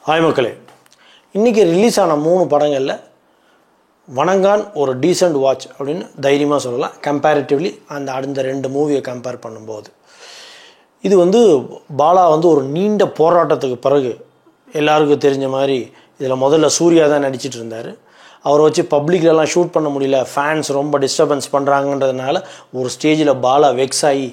Hi மக்களே, இன்றைக்கி release ஆன 3 படங்களில் வணங்கான் ஒரு டீசெண்ட் வாட்ச் அப்படின்னு தைரியமாக சொல்லலாம். கம்பேரிட்டிவ்லி அடுத்த 2 மூவியை கம்பேர் பண்ணும்போது இது பாலா ஒரு நீண்ட போராட்டத்துக்கு பிறகு எல்லாருக்கும் தெரிஞ்ச மாதிரி இதில் முதல்ல சூர்யா தான் நடிச்சிட்டு இருந்தார். அவரை வச்சு பப்ளிக்லலாம் ஷூட் பண்ண முடியல, ஃபேன்ஸ் ரொம்ப டிஸ்டர்பன்ஸ் பண்ணுறாங்கன்றதுனால ஒரு ஸ்டேஜில் பாலா வெக்ஸ் ஆகி,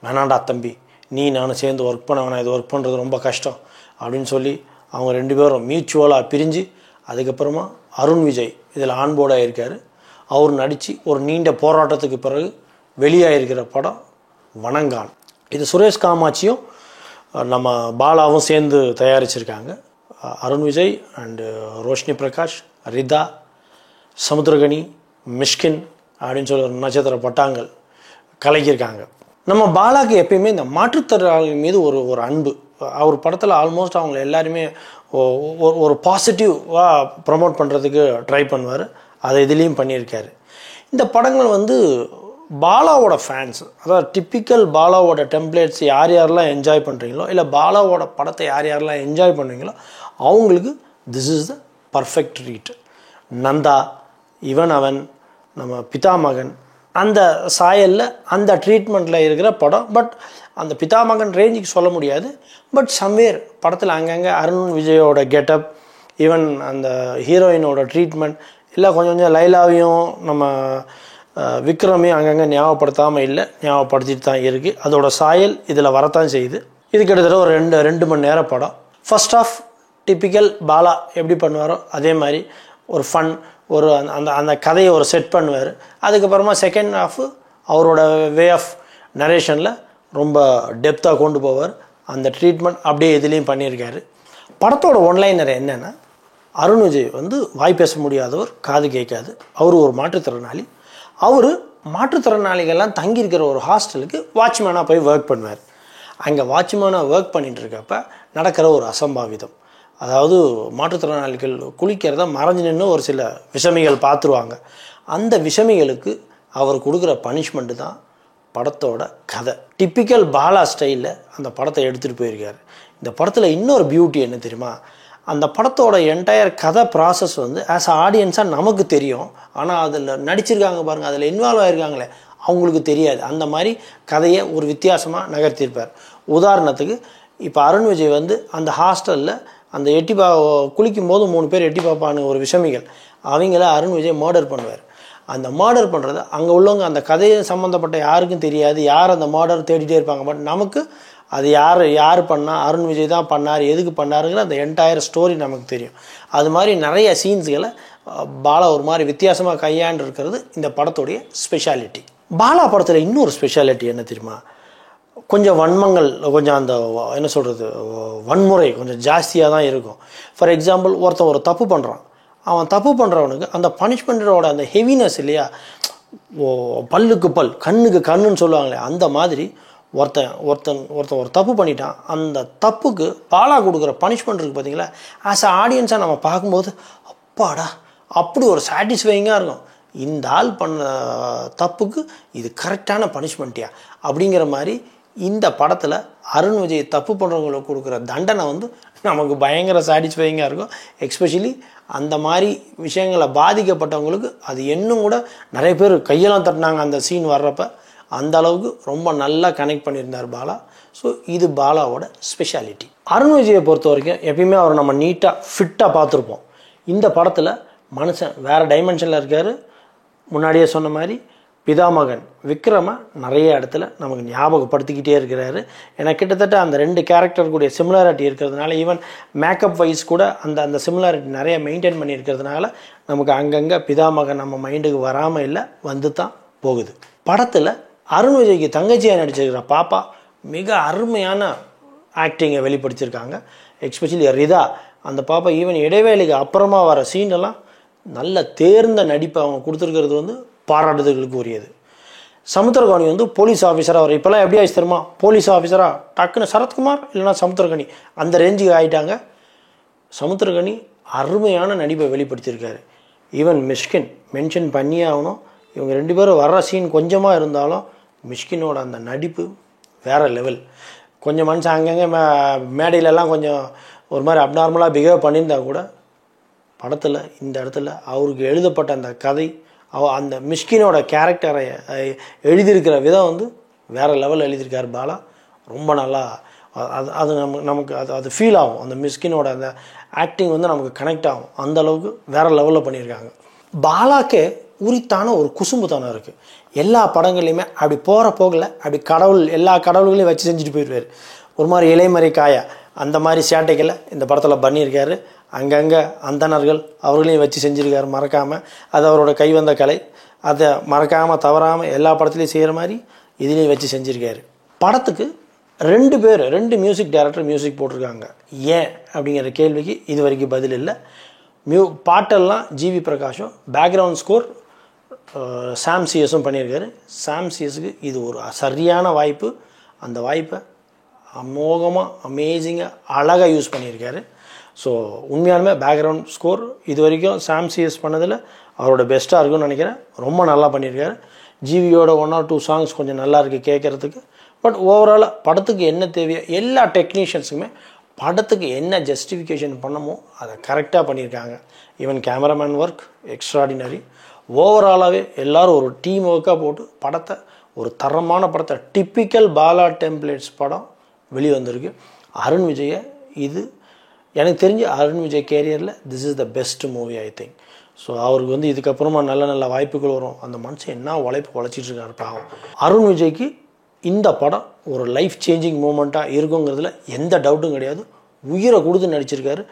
வேணாண்டா தம்பி, நீ நானும் சேர்ந்து ஒர்க் பண்ண வேணாம், இது ஒர்க் பண்ணுறது ரொம்ப கஷ்டம் அப்படின்னு சொல்லி அவங்க 2 பேரும் மியூச்சுவலாக பிரிஞ்சு அதுக்கப்புறமா அருண் விஜய் இதில் ஆன்போர்டாக இருக்கார். அவர் நடித்து ஒரு நீண்ட போராட்டத்துக்கு பிறகு வெளியாகிருக்கிற படம் வணங்கான். இது சுரேஷ் காமாட்சியும் நம்ம பாலாவும் சேர்ந்து தயாரிச்சிருக்காங்க. அருண் விஜய் அண்டு ரோஷினி பிரகாஷ், ரிதா, சமுத்திரகனி, மிஷ்கின் அப்படின்னு சொல்லி ஒரு நட்சத்திர பட்டாங்கள் கலக்கியிருக்காங்க. நம்ம பாலாக்கு எப்பயுமே இந்த மாற்றுத்திறனாளிகள் மீது ஒரு அன்பு. அவர் படத்தில் ஆல்மோஸ்ட் அவங்க எல்லாருமே ஒரு பாசிட்டிவாக ப்ரமோட் பண்ணுறதுக்கு ட்ரை பண்ணுவார். அதை இதுலேயும் பண்ணியிருக்காரு. இந்த படங்கள் பாலாவோட ஃபேன்ஸ், அதாவது டிப்பிக்கல் பாலாவோட டெம்ப்ளேட்ஸ் யாரெல்லாம் என்ஜாய் பண்ணுறீங்களோ, இல்லை பாலாவோட படத்தை யாரெல்லாம் என்ஜாய் பண்ணுறீங்களோ அவங்களுக்கு this is the perfect treat. Nanda, Ivan Avan, நம்ம பிதாமகன், அந்த சாயலில் அந்த ட்ரீட்மெண்ட்டில் இருக்கிற படம். பட் அந்த பிதாமகன் ரேஞ்சுக்கு சொல்ல முடியாது. பட் சம்வேர் படத்தில் அங்கங்கே அருண் விஜயோட கெட்டப், ஈவன் அந்த ஹீரோயினோட ட்ரீட்மெண்ட் இல்லை, கொஞ்சம் லைலாவையும் நம்ம விக்ரமையும் அங்கங்கே ஞாபகப்படுத்தாமல் இல்லை, ஞாபகப்படுத்திட்டு தான் இருக்குது. அதோட சாயல் இதில் வரத்தான் செய்யுது. இது கிட்டத்தட்ட ஒரு 2 மணி நேரம் படம். ஃபர்ஸ்ட் ஆஃப் டிப்பிக்கல் பாலா எப்படி பண்ணுவாரோ அதே மாதிரி ஒரு ஃபன், ஒரு அந்த கதையை ஒரு செட் பண்ணுவார். அதுக்கப்புறமா செகண்ட் ஹாஃப் அவரோட வே ஆஃப் நரேஷனில் ரொம்ப டெப்த்தாக கொண்டு போவார். அந்த ட்ரீட்மெண்ட் அப்படியே இதுலேயும் பண்ணியிருக்காரு. படத்தோட ஒன்லைனர் என்னென்னா, அருண் விஜய் வாய் பேச முடியாதவர், காது கேட்காது, அவர் ஒரு மாற்றுத்திறனாளி. அவர் மாற்றுத்திறனாளிகள்லாம் தங்கியிருக்கிற ஒரு ஹாஸ்டலுக்கு வாட்ச்மேனாக போய் ஒர்க் பண்ணுவார். அங்கே வாட்ச்மேனாக ஒர்க் பண்ணிகிட்டு இருக்கப்ப நடக்கிற ஒரு அசம்பாவிதம், அதாவது மாற்றுத்திறனாளிகள் குளிக்கிறத மறைஞ்சு நின்று ஒரு சில விஷமிகள் பார்த்துருவாங்க. அந்த விஷமிகளுக்கு அவர் கொடுக்குற பனிஷ்மெண்ட்டு தான் படத்தோட கதை. டிப்பிக்கல் பாலா ஸ்டைலில் அந்த படத்தை எடுத்துகிட்டு போயிருக்காரு. இந்த படத்தில் இன்னொரு பியூட்டி என்ன தெரியுமா, அந்த படத்தோட என்டையர் கதை ப்ராசஸ் ஆஸ் அ ஆடியன்ஸாக நமக்கு தெரியும். ஆனால் அதில் நடிச்சிருக்காங்க பாருங்கள், அதில் இன்வால்வ் ஆகிருக்காங்களே அவங்களுக்கு தெரியாது. அந்த மாதிரி கதையை ஒரு வித்தியாசமாக நகர்த்தியிருப்பார். உதாரணத்துக்கு இப்போ அருண் விஜய் அந்த ஹாஸ்டலில் அந்த குளிக்கும் போது 3 பேர் எட்டி பார்ப்பானுங்க, ஒரு விஷமிகள். அவங்கள அருண் விஜய் மர்டர் பண்ணுவார். அந்த மர்டர் பண்ணுறது அங்கே உள்ளவங்க அந்த கதையை சம்மந்தப்பட்ட யாருக்கும் தெரியாது. யார் அந்த மர்டர் தேடிட்டே இருப்பாங்க. பட் நமக்கு அது யார் பண்ணால், அருண் விஜய் தான் பண்ணார், எதுக்கு பண்ணாருங்கிற அந்த என்டையர் ஸ்டோரி நமக்கு தெரியும். அது மாதிரி நிறைய சீன்ஸ்களை பாலா ஒரு மாதிரி வித்தியாசமாக கையாண்டு இருக்கிறது இந்த படத்துடைய ஸ்பெஷாலிட்டி. பாலா படத்தில் இன்னொரு ஸ்பெஷாலிட்டி என்ன தெரியுமா, கொஞ்சம் வன்மங்கள், கொஞ்சம் அந்த என்ன சொல்கிறது, வன்முறை கொஞ்சம் ஜாஸ்தியாக தான் இருக்கும். ஃபார் எக்ஸாம்பிள், ஒருத்தன் ஒரு தப்பு பண்ணுறான். அவன் தப்பு பண்ணுறவனுக்கு அந்த பனிஷ்மெண்ட்டோட அந்த ஹெவினஸ் இல்லையா, பல்லுக்கு பல் கண்ணுக்கு கண்ணுன்னு சொல்லுவாங்களே, அந்த மாதிரி ஒருத்தன் ஒரு தப்பு பண்ணிட்டான். அந்த தப்புக்கு பாலா கொடுக்குற பனிஷ்மெண்ட் இருக்குது பார்த்தீங்களா, ஆஸ் அ ஆடியன்ஸாக நம்ம பார்க்கும்போது அப்பாடா அப்படி ஒரு சாட்டிஸ்ஃபைங்காக இருக்கும். இந்த ஆள் பண்ண தப்புக்கு இது கரெக்டான பனிஷ்மெண்ட்டியா அப்படிங்கிற மாதிரி இந்த படத்தில் அருண் விஜய் தப்பு பண்ணுறவங்களுக்கு கொடுக்குற தண்டனை நமக்கு பயங்கர சாட்டிஸ்ஃபைங்காக இருக்கும். எஸ்பெஷலி அந்த மாதிரி விஷயங்களை பாதிக்கப்பட்டவங்களுக்கு அது இன்னும் கூட நிறைய பேர் கையெல்லாம் தட்டினாங்க அந்த சீன் வர்றப்ப. அந்த அளவுக்கு ரொம்ப நல்லா கனெக்ட் பண்ணியிருந்தார் பாலா. ஸோ இது பாலாவோட ஸ்பெஷாலிட்டி. அருண் விஜயை பொறுத்த வரைக்கும் எப்பயுமே அவர் நம்ம நீட்டாக ஃபிட்டாக பார்த்துருப்போம். இந்த படத்தில் மனுஷன் வேறு டைமென்ஷனில் இருக்கார். முன்னாடியே சொன்ன மாதிரி பிதாமகன் விக்ரம நிறைய இடத்துல நமக்கு ஞாபகப்படுத்திக்கிட்டே இருக்கிறாரு. ஏன்னா கிட்டத்தட்ட அந்த 2 கேரக்டர் கூடிய சிமிலாரிட்டி இருக்கிறதுனால, ஈவன் மேக்கப் வைஸ் கூட அந்த சிமிலாரிட்டி நிறைய மெயின்டைன் பண்ணியிருக்கிறதுனால நமக்கு அங்கங்கே பிதாமகன் நம்ம மைண்டுக்கு வராமல் இல்லை, தான் போகுது. படத்தில் அருண் விஜய்க்கு தங்கச்சியாக நடிச்சிருக்கிற பாப்பா மிக அருமையான ஆக்டிங்கை வெளிப்படுத்தியிருக்காங்க. எஸ்பெஷலி ரிதா, அந்த பாப்பா ஈவன் இடைவேளைக்கு அப்புறமா வர சீனெல்லாம் நல்ல தேர்ந்த நடிப்பை அவங்க கொடுத்துருக்கிறது பாராட்டுதலுக்கு உரியது. சமுத்திரகனி போலீஸ் ஆஃபீஸராக, அவர் இப்போல்லாம் எப்படி ஆச்சு தெரியுமா, போலீஸ் ஆஃபீஸராக டக்குன்னு சரத்குமார் இல்லைனா சமுத்திரகனி அந்த ரேஞ்சுக்கு ஆகிட்டாங்க. சமுத்திரகனி அருமையான நடிப்பை வெளிப்படுத்தியிருக்காரு. ஈவன் மிஷ்கின் மென்ஷன் பண்ணியே ஆகணும். இவங்க 2 பேரும் வர்ற சீன் கொஞ்சமாக இருந்தாலும் மிஷ்கினோட அந்த நடிப்பு வேறு லெவல். கொஞ்சம் மனுஷன் அங்கங்கே மேடையிலலாம் கொஞ்சம் ஒரு மாதிரி அப்நார்மலாக பிஹேவ் பண்ணியிருந்தா கூட படத்தில் இந்த இடத்துல அவருக்கு எழுதப்பட்ட அந்த கதை அந்த மிஷ்கினோட கேரக்டரை எழுதியிருக்கிற விதம் வந்து வேறு லெவலில் எழுதியிருக்கார் பாலா. ரொம்ப நல்லா அது நமக்கு அது ஃபீல் ஆகும். அந்த மிஷ்கினோட அந்த ஆக்டிங் வந்து நமக்கு கனெக்ட் ஆகும். அந்தளவுக்கு வேறு லெவலில் பண்ணியிருக்காங்க. பாலாக்கே உரித்தான ஒரு குசும்புத்தனம் இருக்குது. எல்லா படங்கள்லையுமே அப்படி போகிற போகல அப்படி எல்லா கடவுள்களையும் வச்சு செஞ்சுட்டு போயிடுவார். ஒரு மாதிரி இலைமறை காயா அந்த மாதிரி சேட்டைகளை இந்த படத்தில் பண்ணியிருக்காரு. அங்கங்கே அந்தணர்கள் அவர்களையும் வச்சு செஞ்சுருக்காரு மறக்காமல். அது அவரோட கைவந்த கலை. அதை மறக்காமல் தவறாமல் எல்லா படத்துலையும் செய்கிற மாதிரி இதுலேயும் வச்சு செஞ்சுருக்காரு. படத்துக்கு 2 மியூசிக் டைரக்டர் மியூசிக் போட்டிருக்காங்க. ஏன் அப்படிங்கிற கேள்விக்கு இது வரைக்கும் பதில் இல்லை. பாட்டெல்லாம் ஜிவி பிரகாஷும், பேக்ரவுண்ட் ஸ்கோர் சாம் சிஎஸும் பண்ணியிருக்காரு. சாம் சிஎஸுக்கு இது ஒரு சரியான வாய்ப்பு. அந்த வாய்ப்பை அமோகமாக அமேசிங்காக அழகாக யூஸ் பண்ணியிருக்காரு. ஸோ உண்மையாலுமே பேக்ரவுண்ட் ஸ்கோர் இது வரைக்கும் சாம் சிஎஸ் பண்ணதில் அவரோட பெஸ்ட்டாக இருக்குன்னு நினைக்கிறேன். ரொம்ப நல்லா பண்ணியிருக்காரு. ஜிவியோட 1 or 2 சாங்ஸ் கொஞ்சம் நல்லா இருக்குது கேட்குறதுக்கு. பட் ஓவராலாக படத்துக்கு என்ன தேவையோ எல்லா டெக்னீஷியன்ஸுக்குமே படத்துக்கு என்ன ஜஸ்டிஃபிகேஷன் பண்ணமோ அதை கரெக்டாக பண்ணியிருக்காங்க. Even cameraman work extraordinary. ஓவராலாகவே எல்லோரும் ஒரு டீம் ஒர்க்காக போட்டு படத்தை ஒரு தரமான படத்தை டிப்பிக்கல் பாலா டெம்ப்ளேட்ஸ் படம் வெளிவந்திருக்கு. அருண் விஜயை இது எனக்கு தெரிஞ்சு அருண் விஜய் கேரியரில் this is the best movie I think. So அவருக்கு வந்து இதுக்கப்புறமா நல்ல வாய்ப்புகள் வரும். அந்த மனுஷன் என்ன உழைச்சிட்டு இருக்காரு பாவம். அருண் விஜய்க்கு இந்த படம் ஒரு லைஃப் சேஞ்சிங் மூமெண்ட்டாக இருக்குங்கிறதுல எந்த டவுட்டும் கிடையாது. உயிரை கொடுத்து நடிச்சிருக்காரு.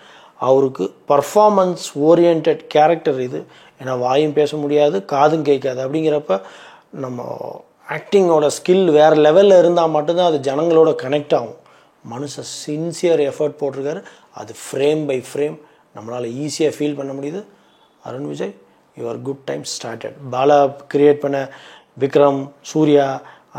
அவருக்கு பர்ஃபார்மன்ஸ் ஓரியன்ட் கேரக்டர் இது. ஏன்னா வாயும் பேச முடியாது, காதும் கேட்காது. அப்படிங்கிறப்ப நம்ம ஆக்டிங்கோட ஸ்கில் வேறு லெவலில் இருந்தால் மட்டும்தான் அது ஜனங்களோட கனெக்ட் ஆகும். மனுஷன் சின்சியர் எஃபர்ட் போட்டிருக்காரு. அது ஃப்ரேம் பை ஃப்ரேம் நம்மளால் ஈஸியாக ஃபீல் பண்ண முடியுது. Arun Vijay, your good time started. Bala create பண்ண விக்ரம், சூர்யா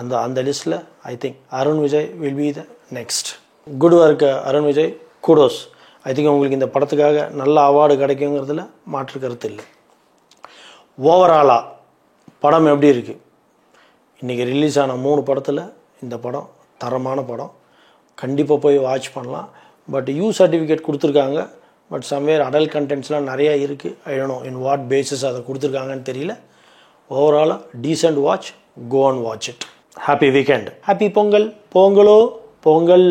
அந்த லிஸ்ட்டில் I think Arun Vijay will be the next. Good work Arun Vijay, kudos. I think உங்களுக்கு இந்த படத்துக்காக நல்ல அவார்டு கிடைக்குங்கிறதுல மாற்று கருத்து இல்லை. ஓவராலாக படம் எப்படி இருக்குது? இன்றைக்கி ரிலீஸ் ஆன 3 படத்தில் இந்த படம் தரமான படம். கண்டிப்பாக போய் வாட்ச் பண்ணலாம். பட் யூ சர்டிஃபிகேட் கொடுத்துருக்காங்க. பட் சம்வேர் அடல்ட் கண்டென்ட்ஸ்லாம் நிறையா இருக்குது. I don't know in what basis அதை கொடுத்துருக்காங்கன்னு தெரியல. ஓவராலாக decent watch. Go and watch it. Happy weekend. Happy Pongal. பொங்கலோ பொங்கல்.